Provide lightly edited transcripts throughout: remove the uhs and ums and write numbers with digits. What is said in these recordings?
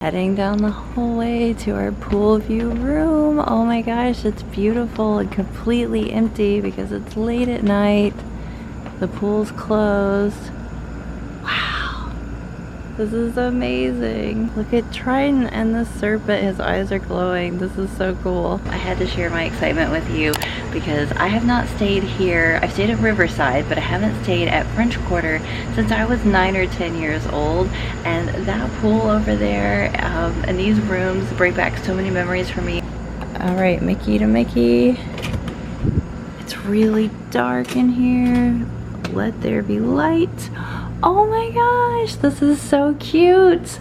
Heading down the hallway to our pool view room. Oh my gosh, it's beautiful and completely empty because it's late at night. The pool's closed. Wow, this is amazing. Look at Triton and the serpent. His eyes are glowing. This is so cool. I had to share my excitement with you because I have not stayed here. I stayed at Riverside, but I haven't stayed at French Quarter since I was 9 or 10 years old. And that pool over there and these rooms bring back so many memories for me. All right, Mickey to Mickey. It's really dark in here. Let there be light. Oh my gosh, this is so cute.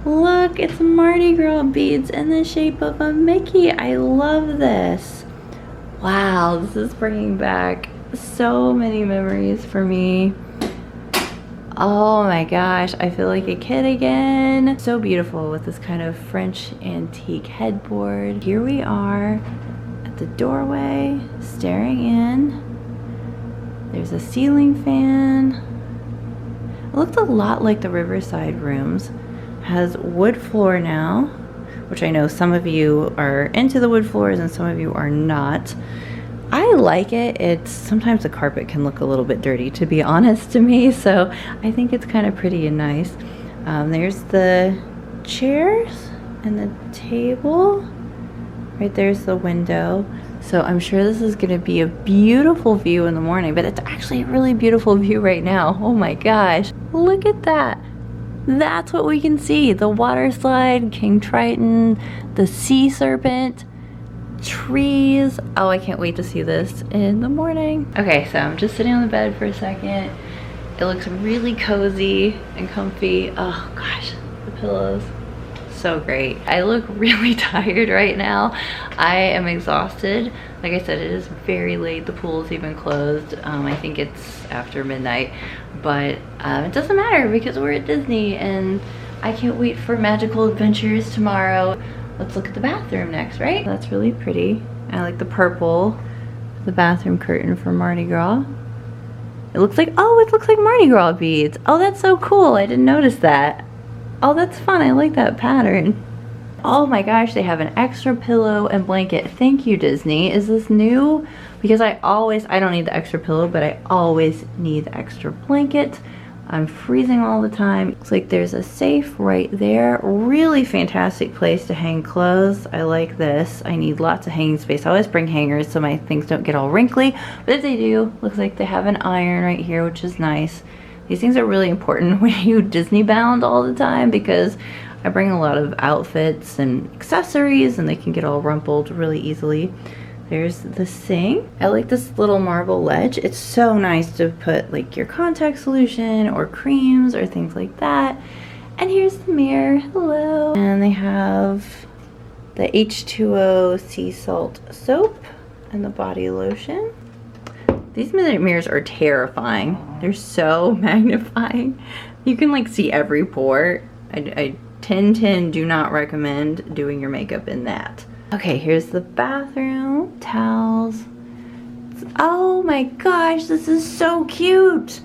Look, it's Mardi Gras beads in the shape of a Mickey. I love this. Wow, this is bringing back so many memories for me. Oh my gosh, I feel like a kid again. So beautiful with this kind of French antique headboard. Here we are at the doorway, staring in. There's a ceiling fan. It looks a lot like the Riverside rooms. Has wood floor now, which I know some of you are into the wood floors and some of you are not. I like it. It's sometimes the carpet can look a little bit dirty, to be honest, to me, so I think it's kind of pretty and nice. There's the chairs and the table. Right there's the window. So I'm sure this is going to be a beautiful view in the morning, but it's actually a really beautiful view right now. Oh my gosh, look at that. That's what we can see. The water slide, King Triton, the sea serpent, trees. Oh, I can't wait to see this in the morning. Okay, so I'm just sitting on the bed for a second. It looks really cozy and comfy. Oh gosh, the pillows. So great. I look really tired right now. I am exhausted. Like I said, it is very late. The pool is even closed. I think it's after midnight, but it doesn't matter because we're at Disney and I can't wait for magical adventures tomorrow. Let's look at the bathroom next, right? That's really pretty. I like the purple, the bathroom curtain for Mardi Gras. It looks like, oh, it looks like Mardi Gras beads. Oh, that's so cool. I didn't notice that. Oh, that's fun. I like that pattern. Oh my gosh, they have an extra pillow and blanket. Thank you, Disney. Is this new? Because I don't need the extra pillow, but I always need the extra blanket. I'm freezing all the time. Looks like there's a safe right there. Really fantastic place to hang clothes. I like this. I need lots of hanging space. I always bring hangers so my things don't get all wrinkly, but if they do, looks like they have an iron right here, which is nice. These things are really important when you Disney bound all the time because I bring a lot of outfits and accessories and they can get all rumpled really easily. There's the sink. I like this little marble ledge. It's so nice to put like your contact solution or creams or things like that. And here's the mirror. Hello. And they have the H2O sea salt soap and the body lotion. These mirrors are terrifying. They're so magnifying. You can like see every pore. I 10/10 do not recommend doing your makeup in that. Okay, here's the bathroom. Towels. Oh my gosh, this is so cute.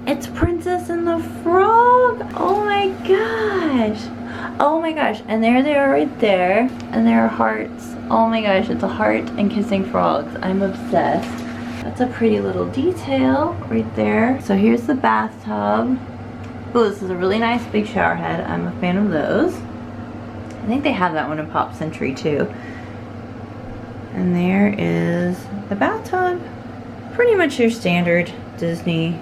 It's Princess and the Frog. Oh my gosh. Oh my gosh, and there they are right there. And there are hearts. Oh my gosh, it's a heart and kissing frogs. I'm obsessed. That's a pretty little detail right there. So here's the bathtub. Oh, this is a really nice big shower head. I'm a fan of those. I think they have that one in Pop Century too. And there is the bathtub. Pretty much your standard Disney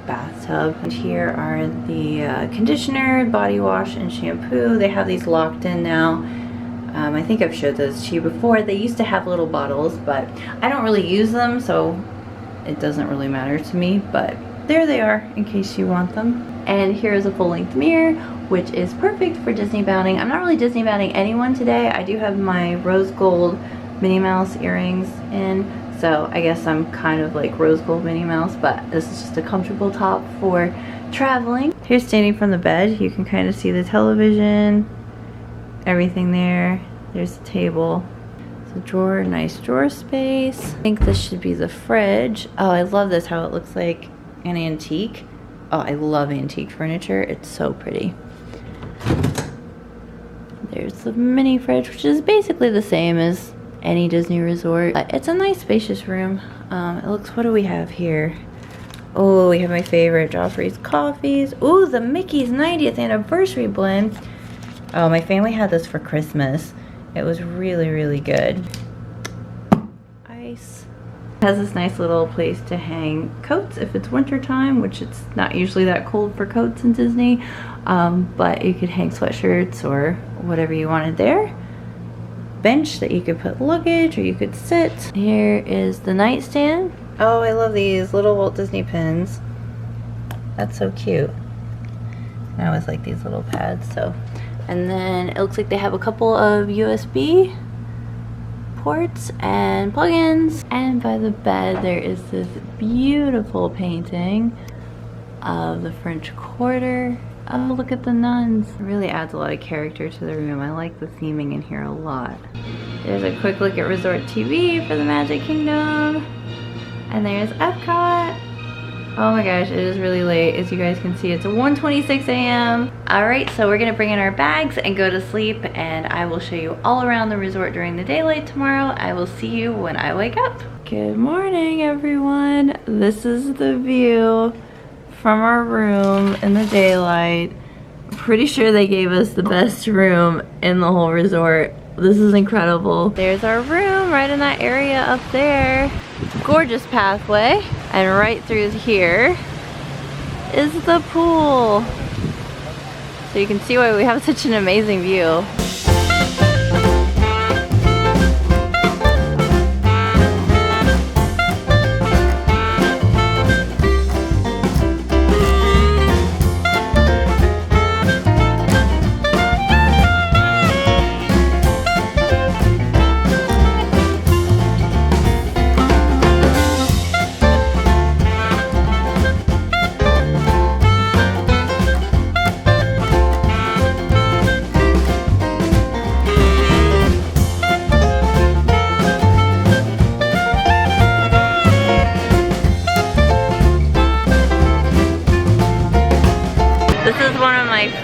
bathtub. And here are the conditioner, body wash, and shampoo. They have these locked in now. I think I've showed those to you before. They used to have little bottles, but I don't really use them, so it doesn't really matter to me, but there they are in case you want them. And here is a full-length mirror, which is perfect for Disney bounding. I'm not really Disney bounding anyone today. I do have my rose gold Minnie Mouse earrings in, so I guess I'm kind of like rose gold Minnie Mouse, but this is just a comfortable top for traveling. Here's standing from the bed. You can kind of see the television, everything there. There's the table. It's a drawer, nice drawer space. I think this should be the fridge. Oh, I love this, how it looks like an antique. Oh, I love antique furniture. It's so pretty. There's the mini fridge, which is basically the same as any Disney resort. It's a nice spacious room. It looks, what do we have here? Oh, we have my favorite, Joffrey's coffees. Ooh, the Mickey's 90th anniversary blend. Oh, my family had this for Christmas. It was really, really good. Ice. It has this nice little place to hang coats if it's winter time, which it's not usually that cold for coats in Disney. But you could hang sweatshirts or whatever you wanted there. Bench that you could put luggage or you could sit. Here is the nightstand. Oh, I love these little Walt Disney pins. That's so cute. Now it's like these little pads, so. And then it looks like they have a couple of USB ports and plugins. And by the bed there is this beautiful painting of the French Quarter. Oh, look at the nuns. It really adds a lot of character to the room. I like the theming in here a lot. There's a quick look at Resort TV for the Magic Kingdom. And there's Epcot. Oh my gosh, it is really late. As you guys can see, it's 1:26 a.m. Alright, so we're gonna bring in our bags and go to sleep, and I will show you all around the resort during the daylight tomorrow. I will see you when I wake up. Good morning, everyone. This is the view from our room in the daylight. I'm pretty sure they gave us the best room in the whole resort. This is incredible. There's our room right in that area up there. Gorgeous pathway. And right through here is the pool. So you can see why we have such an amazing view.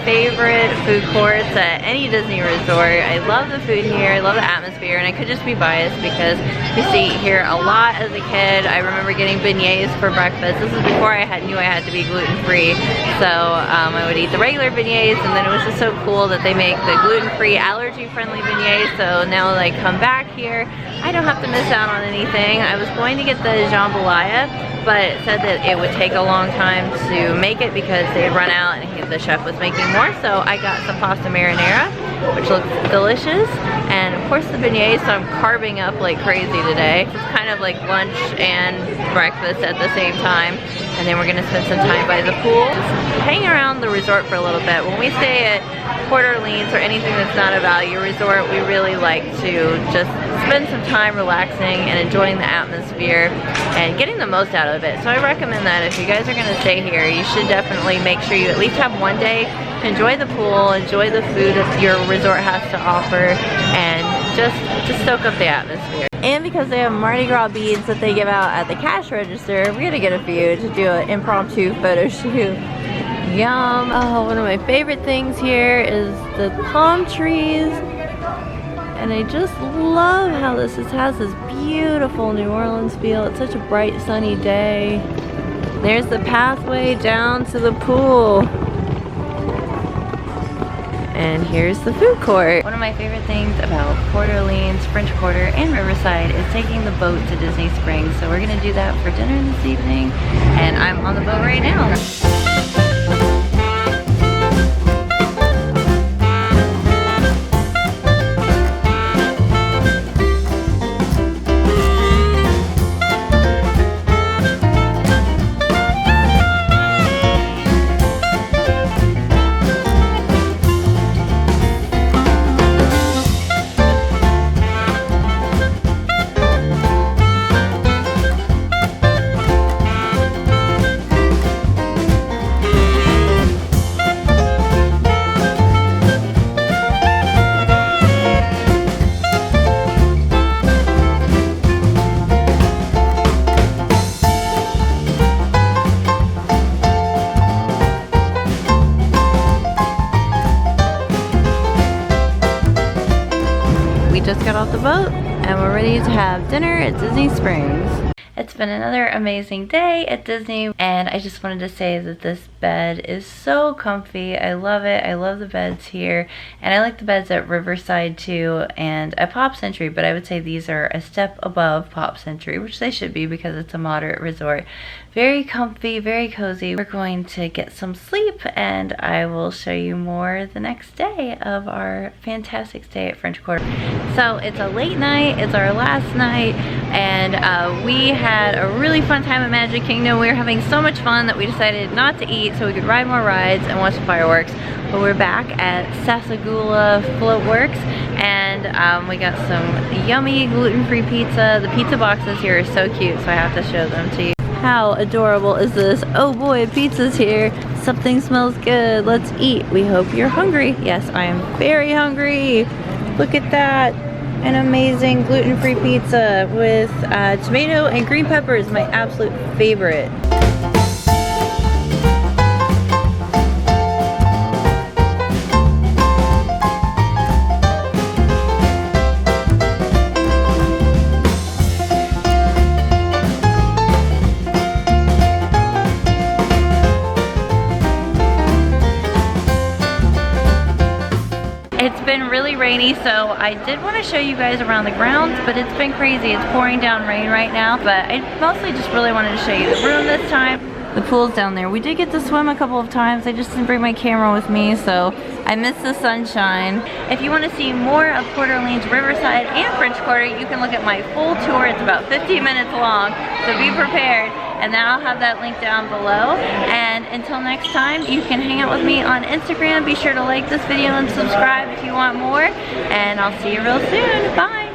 Favorite food courts at any Disney resort. I love the food here, I love the atmosphere, and I could just be biased because we used to eat here a lot as a kid. I remember getting beignets for breakfast. This is before I knew I had to be gluten-free, so I would eat the regular beignets, and then it was just so cool that they make the gluten-free, allergy-friendly beignets. So now that I come back here, I don't have to miss out on anything. I was going to get the jambalaya, but it said that it would take a long time to make it because they had run out and the chef was making more, so I got some pasta marinara, which looks delicious, and of course the beignets, so I'm carving up like crazy today. It's kind of like lunch and breakfast at the same time, and then we're gonna spend some time by the pool. Just hang around the resort for a little bit. When we stay at Port Orleans or anything that's not a value resort, we really like to just spend some time relaxing and enjoying the atmosphere and getting the most out of it. So I recommend that if you guys are gonna stay here, you should definitely make sure you at least have one day to enjoy the pool, enjoy the food that your resort has to offer, and just soak up the atmosphere. And because they have Mardi Gras beads that they give out at the cash register, we're gonna get a few to do an impromptu photo shoot. Yum. Oh, one of my favorite things here is the palm trees. And I just love how this has this beautiful New Orleans feel. It's such a bright, sunny day. There's the pathway down to the pool. And here's the food court. One of my favorite things about Port Orleans, French Quarter, and Riverside is taking the boat to Disney Springs. So we're gonna do that for dinner this evening. And I'm on the boat right now. the boat and we're ready to have dinner at Disney Springs. It's been another amazing day at Disney, and I just wanted to say that this bed is so comfy. I love it. I love the beds here, and I like the beds at Riverside too and at Pop Century, but I would say these are a step above Pop Century, which they should be because it's a moderate resort. Very comfy, very cozy. We're going to get some sleep, and I will show you more the next day of our fantastic stay at French Quarter. So it's a late night, it's our last night, and we had a really fun time at Magic Kingdom. We were having so much fun that we decided not to eat so we could ride more rides and watch the fireworks. But we're back at Sasagula Float Works, and we got some yummy gluten-free pizza. The pizza boxes here are so cute, so I have to show them to you. How adorable is this? Oh boy, pizza's here. Something smells good. Let's eat. We hope you're hungry. Yes, I am very hungry. Look at that. An amazing gluten-free pizza with tomato and green peppers, my absolute favorite. It's been really rainy, so I did want to show you guys around the grounds, but it's been crazy. It's pouring down rain right now, but I mostly just really wanted to show you the room this time. The pool's down there. We did get to swim a couple of times. I just didn't bring my camera with me, so I missed the sunshine. If you want to see more of Coeur d'Alene's Riverside and French Quarter, you can look at my full tour. It's about 15 minutes long, so be prepared. And then I'll have that link down below. And until next time, you can hang out with me on Instagram. Be sure to like this video and subscribe if you want more. And I'll see you real soon. Bye!